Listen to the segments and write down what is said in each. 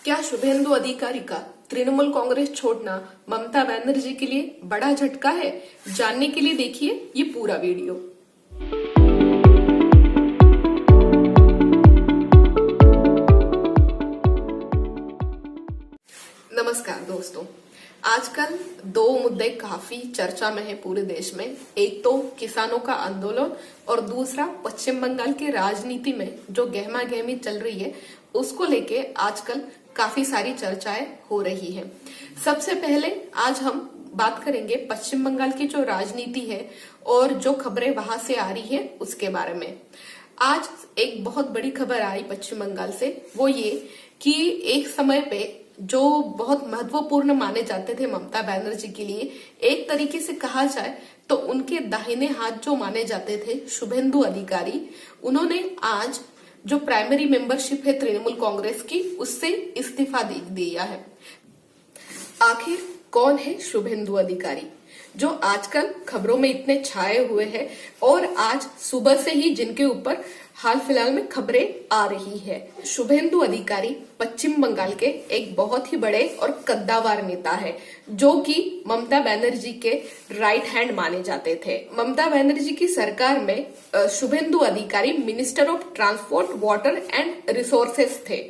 क्या शुभेंदु अधिकारी का तृणमूल कांग्रेस छोड़ना ममता बनर्जी के लिए बड़ा झटका है? जानने के लिए देखिए ये पूरा वीडियो। नमस्कार दोस्तों, आजकल दो मुद्दे काफी चर्चा में है पूरे देश में। एक तो किसानों का आंदोलन और दूसरा पश्चिम बंगाल की राजनीति में जो गहमा गहमी चल रही है उसको लेके आजकल काफी सारी चर्चाएं हो रही हैं। सबसे पहले आज हम बात करेंगे पश्चिम बंगाल की जो राजनीति है और जो खबरें वहां से आ रही है उसके बारे में। आज एक बहुत बड़ी खबर आई पश्चिम बंगाल से, वो ये कि एक समय पे जो बहुत महत्वपूर्ण माने जाते थे ममता बनर्जी के लिए, एक तरीके से कहा जाए तो उनके दाहिने हाथ जो माने जाते थे शुभेंदु अधिकारी, उन्होंने आज जो प्राइमरी मेंबरशिप है तृणमूल कांग्रेस की उससे इस्तीफा दे दिया है। आखिर कौन है शुभेंदु अधिकारी जो आजकल खबरों में इतने छाए हुए हैं और आज सुबह से ही जिनके ऊपर हाल फिलहाल में खबरें आ रही है? शुभेंदु अधिकारी पश्चिम बंगाल के एक बहुत ही बड़े और कद्दावर नेता है जो कि ममता बनर्जी के राइट हैंड माने जाते थे। ममता बनर्जी की सरकार में शुभेंदु अधिकारी minister of transport, water and resources थे।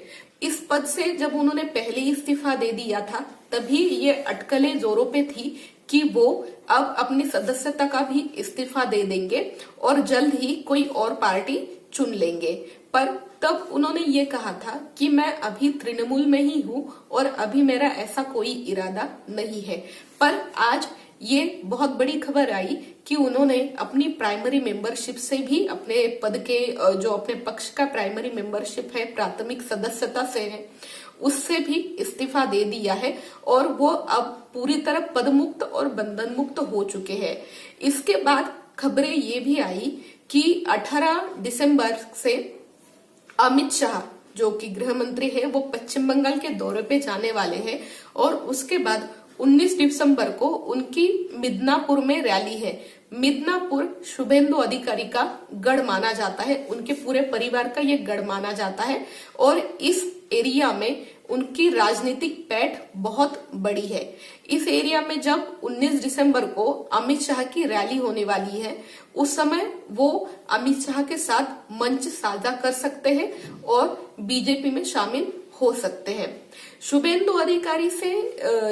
इस पद से जब उन्होंने पहले इस्तीफा दे दिया था तभी ये अटकलें जोरों पे थी कि वो अब अपनी सदस्यता का भी इस्तीफा दे देंगे और जल्द ही कोई और पार्टी चुन लेंगे। पर तब उन्होंने ये कहा था कि मैं अभी तृणमूल में ही हूं और अभी मेरा ऐसा कोई इरादा नहीं है। पर आज ये बहुत बड़ी खबर आई कि उन्होंने अपनी प्राइमरी मेंबरशिप से भी, अपने पद के जो अपने पक्ष का प्राइमरी मेंबरशिप है, प्राथमिक सदस्यता से है, उससे भी इस्तीफा दे दिया है और वो अब पूरी तरह पदमुक्त और बंधन मुक्त हो चुके हैं। इसके बाद खबरें ये भी आई कि 18 दिसंबर से अमित शाह जो कि गृह मंत्री है वो पश्चिम बंगाल के दौरे पे जाने वाले हैं और उसके बाद 19 दिसंबर को उनकी मिदनापुर में रैली है। मिदनापुर शुभेंदु अधिकारी का गढ़ माना जाता है, उनके पूरे परिवार का ये गढ़ माना जाता है और इस एरिया में उनकी राजनीतिक पैठ बहुत बड़ी है। इस एरिया में जब 19 दिसंबर को अमित शाह की रैली होने वाली है, उस समय वो अमित शाह के साथ मंच साझा कर सकते हैं और बीजेपी में शामिल हो सकते हैं। शुभेंदु अधिकारी से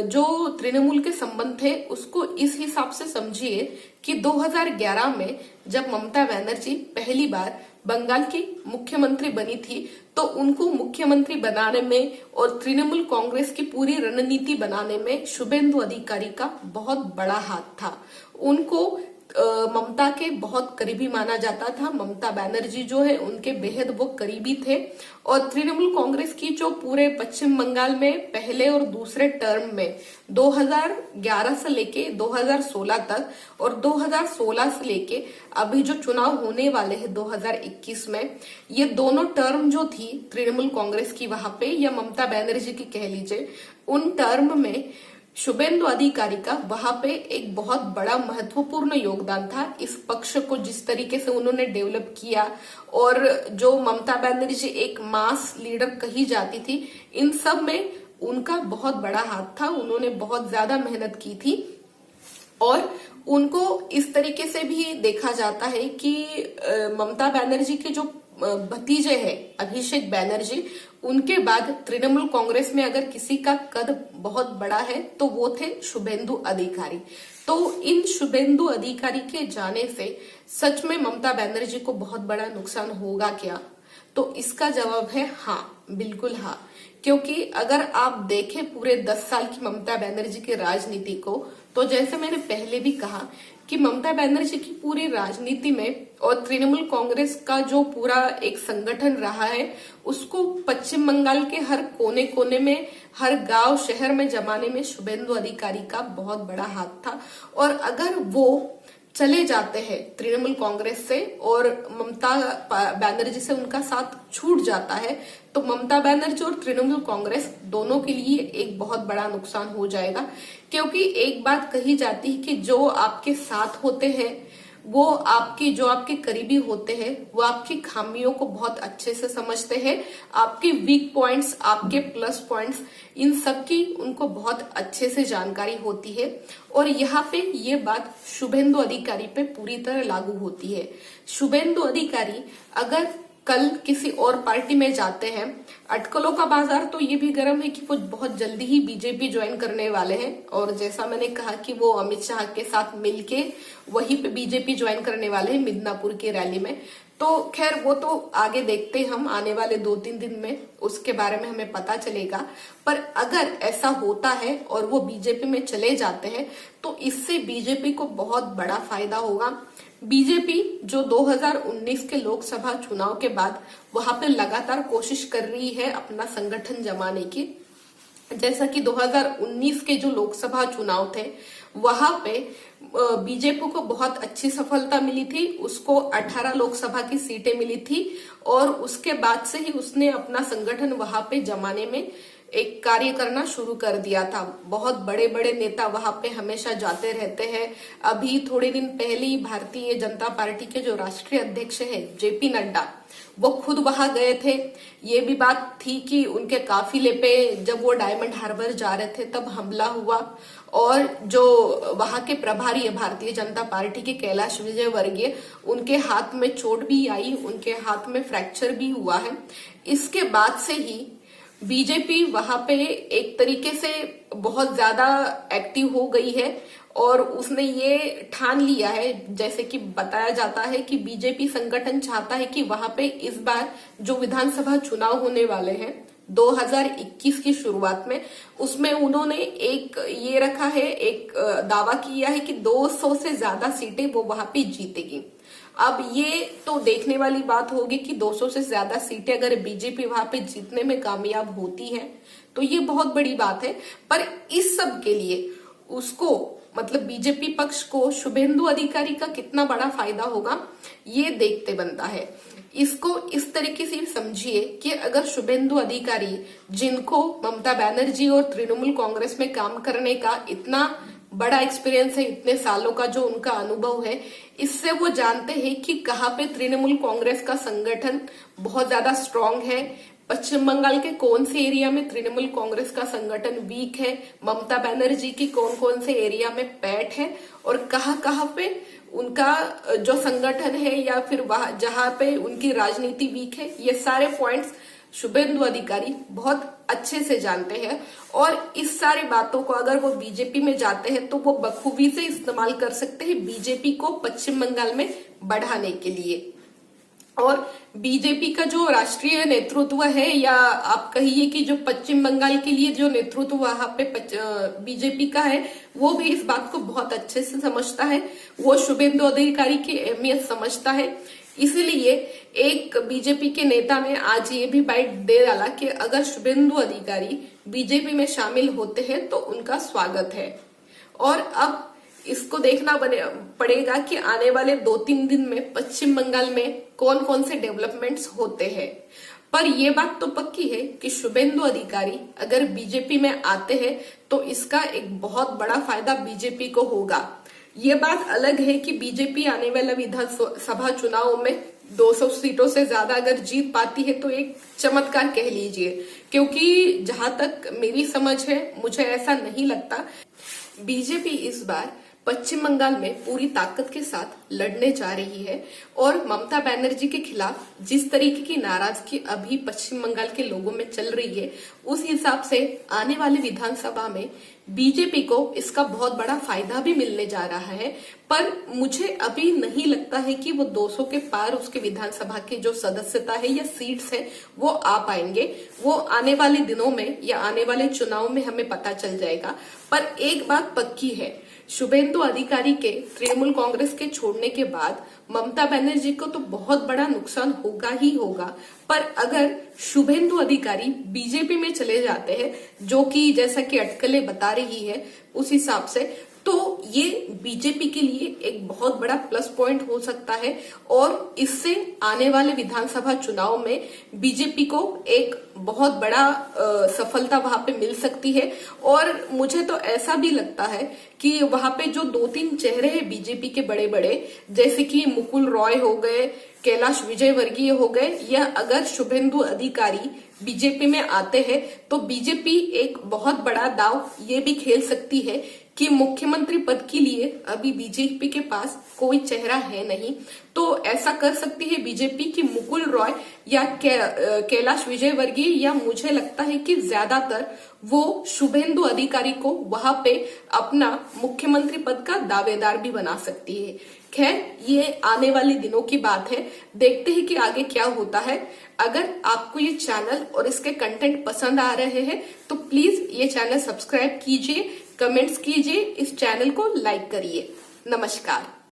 जो तृणमूल के संबंध थे उसको इस हिसाब से समझिए कि 2011 में जब ममता बनर्जी पहली बार बंगाल की मुख्यमंत्री बनी थी तो उनको मुख्यमंत्री बनाने में और तृणमूल कांग्रेस की पूरी रणनीति बनाने में शुभेंदु अधिकारी का बहुत बड़ा हाथ था। उनको ममता के बहुत करीबी माना जाता था। ममता बनर्जी जो है उनके बेहद वो करीबी थे और तृणमूल कांग्रेस की जो पूरे पश्चिम बंगाल में पहले और दूसरे टर्म में 2011 से लेके 2016 तक और 2016 से लेके अभी जो चुनाव होने वाले हैं 2021 में, ये दोनों टर्म जो थी तृणमूल कांग्रेस की वहां पे या ममता बनर्जी की कह लीजिए, उन टर्म में शुभेंदु अधिकारी का वहां पे एक बहुत बड़ा महत्वपूर्ण योगदान था। इस पक्ष को जिस तरीके से उन्होंने डेवलप किया और जो ममता बनर्जी एक मास लीडर कही जाती थी, इन सब में उनका बहुत बड़ा हाथ था। उन्होंने बहुत ज्यादा मेहनत की थी और उनको इस तरीके से भी देखा जाता है कि ममता बनर्जी के जो भतीजे हैं अभिषेक बनर्जी, उनके बाद तृणमूल कांग्रेस में अगर किसी का कद बहुत बड़ा है तो वो थे शुभेंदु अधिकारी। तो इन शुभेंदु अधिकारी के जाने से सच में ममता बनर्जी को बहुत बड़ा नुकसान होगा क्या? तो इसका जवाब है हाँ, बिल्कुल हाँ। क्योंकि अगर आप देखें पूरे 10 साल की ममता बनर्जी की राजनीति को, तो जैसे मैंने पहले भी कहा कि ममता बनर्जी की पूरी राजनीति में और तृणमूल कांग्रेस का जो पूरा एक संगठन रहा है उसको पश्चिम बंगाल के हर कोने कोने में, हर गांव शहर में जमाने में शुभेंदु अधिकारी का बहुत बड़ा हाथ था। और अगर वो चले जाते हैं तृणमूल कांग्रेस से और ममता बनर्जी से उनका साथ छूट जाता है तो ममता बनर्जी और तृणमूल कांग्रेस दोनों के लिए एक बहुत बड़ा नुकसान हो जाएगा। क्योंकि एक बात कही जाती है कि जो आपके साथ होते हैं वो जो आपके करीबी होते हैं वो आपकी खामियों को बहुत अच्छे से समझते हैं, आपके वीक पॉइंट्स, आपके प्लस पॉइंट्स, इन सब की उनको बहुत अच्छे से जानकारी होती है। और यहाँ पे ये बात शुभेंदु अधिकारी पे पूरी तरह लागू होती है। शुभेंदु अधिकारी अगर कल किसी और पार्टी में जाते हैं, अटकलों का बाजार तो ये भी गर्म है कि वो बहुत जल्दी ही बीजेपी ज्वाइन करने वाले हैं, और जैसा मैंने कहा कि वो अमित शाह के साथ मिलके वहीं पे बीजेपी ज्वाइन करने वाले हैं मिदनापुर की रैली में। तो खैर वो तो आगे देखते हैं हम, आने वाले 2-3 दिन में उसके बारे में हमें पता चलेगा। पर अगर ऐसा होता है और वो बीजेपी में चले जाते हैं तो इससे बीजेपी को बहुत बड़ा फायदा होगा। बीजेपी जो 2019 के लोकसभा चुनाव के बाद वहां पे लगातार कोशिश कर रही है अपना संगठन जमाने की, जैसा कि 2019 के जो लोकसभा चुनाव थे वहां पे बीजेपी को बहुत अच्छी सफलता मिली थी, उसको 18 लोकसभा की सीटें मिली थी और उसके बाद से ही उसने अपना संगठन वहां पे जमाने में एक कार्य करना शुरू कर दिया था। बहुत बड़े बड़े नेता वहां पे हमेशा जाते रहते हैं। अभी थोड़े दिन पहले ही भारतीय जनता पार्टी के जो राष्ट्रीय अध्यक्ष हैं जेपी नड्डा, वो खुद वहां गए थे। ये भी बात थी कि उनके काफिले पे जब वो डायमंड हार्बर जा रहे थे तब हमला हुआ, और जो वहां के प्रभारी है भारतीय जनता पार्टी के कैलाश विजयवर्गीय, उनके हाथ में चोट भी आई, उनके हाथ में फ्रैक्चर भी हुआ है। इसके बाद से ही बीजेपी वहां पे एक तरीके से बहुत ज्यादा एक्टिव हो गई है और उसने ये ठान लिया है, जैसे कि बताया जाता है कि बीजेपी संगठन चाहता है कि वहां पे इस बार जो विधानसभा चुनाव होने वाले हैं 2021 की शुरुआत में, उसमें उन्होंने एक ये रखा है, एक दावा किया है कि 200 से ज्यादा सीटें वो वहां पे जीतेगी। अब ये तो देखने वाली बात होगी कि 200 से ज्यादा सीटें अगर बीजेपी वहां पे जीतने में कामयाब होती है तो ये बहुत बड़ी बात है। पर इस सब के लिए उसको, मतलब बीजेपी पक्ष को शुभेंदु अधिकारी का कितना बड़ा फायदा होगा ये देखते बनता है। इसको इस तरीके से समझिए कि अगर शुभेंदु अधिकारी, जिनको ममता बनर्जी और तृणमूल कांग्रेस में काम करने का इतना बड़ा एक्सपीरियंस है, इतने सालों का जो उनका अनुभव है, इससे वो जानते हैं कि कहाँ पे तृणमूल कांग्रेस का संगठन बहुत ज्यादा स्ट्रांग है, पश्चिम बंगाल के कौन से एरिया में तृणमूल कांग्रेस का संगठन वीक है, ममता बनर्जी की कौन कौन से एरिया में पैठ है, और कहाँ कहाँ पे उनका जो संगठन है या फिर वहां जहां पे उनकी राजनीति वीक है, ये सारे पॉइंट्स शुभेंदु अधिकारी बहुत अच्छे से जानते हैं। और इस सारी बातों को अगर वो बीजेपी में जाते हैं तो वो बखूबी से इस्तेमाल कर सकते हैं बीजेपी को पश्चिम बंगाल में बढ़ाने के लिए। और बीजेपी का जो राष्ट्रीय नेतृत्व है, या आप कहिए कि जो पश्चिम बंगाल के लिए जो नेतृत्व वहां पे बीजेपी का है, वो भी इस बात को बहुत अच्छे से समझता है। वो शुभेंदु अधिकारी की अहमियत समझता है। इसीलिए एक बीजेपी के नेता ने आज ये भी बाइट दे डाला कि अगर शुभेंदु अधिकारी बीजेपी में शामिल होते हैं तो उनका स्वागत है। और अब इसको देखना पड़ेगा कि आने वाले 2-3 दिन में पश्चिम बंगाल में कौन कौन से डेवलपमेंट्स होते हैं। पर यह बात तो पक्की है कि शुभेंदु अधिकारी अगर बीजेपी में आते हैं तो इसका एक बहुत बड़ा फायदा बीजेपी को होगा। ये बात अलग है कि बीजेपी आने वाला विधानसभा चुनाव में 200 सीटों से ज्यादा अगर जीत पाती है तो एक चमत्कार कह लीजिए, क्योंकि जहां तक मेरी समझ है मुझे ऐसा नहीं लगता। बीजेपी इस बार पश्चिम बंगाल में पूरी ताकत के साथ लड़ने जा रही है और ममता बनर्जी के खिलाफ जिस तरीके की नाराजगी अभी पश्चिम बंगाल के लोगों में चल रही है, उस हिसाब से आने वाले विधानसभा में बीजेपी को इसका बहुत बड़ा फायदा भी मिलने जा रहा है। पर मुझे अभी नहीं लगता है कि वो 200 के पार उसके विधानसभा के जो सदस्यता है या सीट्स है वो आ पाएंगे। वो आने वाले दिनों में या आने वाले चुनाव में हमें पता चल जाएगा। पर एक बात पक्की है, शुभेंदु अधिकारी के तृणमूल कांग्रेस के छोड़ने के बाद ममता बनर्जी को तो बहुत बड़ा नुकसान होगा ही होगा। पर अगर शुभेंदु अधिकारी बीजेपी में चले जाते हैं, जो कि जैसा कि अटकलें बता रही है उस हिसाब से, तो ये बीजेपी के लिए एक बहुत बड़ा प्लस पॉइंट हो सकता है और इससे आने वाले विधानसभा चुनाव में बीजेपी को एक बहुत बड़ा सफलता वहां पे मिल सकती है। और मुझे तो ऐसा भी लगता है कि वहां पे जो 2-3 चेहरे हैं बीजेपी के बड़े बड़े, जैसे कि मुकुल रॉय हो गए, कैलाश विजयवर्गीय हो गए, या अगर शुभेंदु अधिकारी बीजेपी में आते हैं तो बीजेपी एक बहुत बड़ा दाव ये भी खेल सकती है कि मुख्यमंत्री पद के लिए अभी बीजेपी के पास कोई चेहरा है नहीं, तो ऐसा कर सकती है बीजेपी की मुकुल रॉय या कैलाश विजयवर्गीय, या मुझे लगता है कि ज्यादातर वो शुभेंदु अधिकारी को वहां पे अपना मुख्यमंत्री पद का दावेदार भी बना सकती है। खैर, ये आने वाले दिनों की बात है, देखते हैं कि आगे क्या होता है। अगर आपको ये चैनल और इसके कंटेंट पसंद आ रहे हैं तो प्लीज ये चैनल सब्सक्राइब कीजिए, कमेंट्स कीजिए, इस चैनल को लाइक करिए। नमस्कार।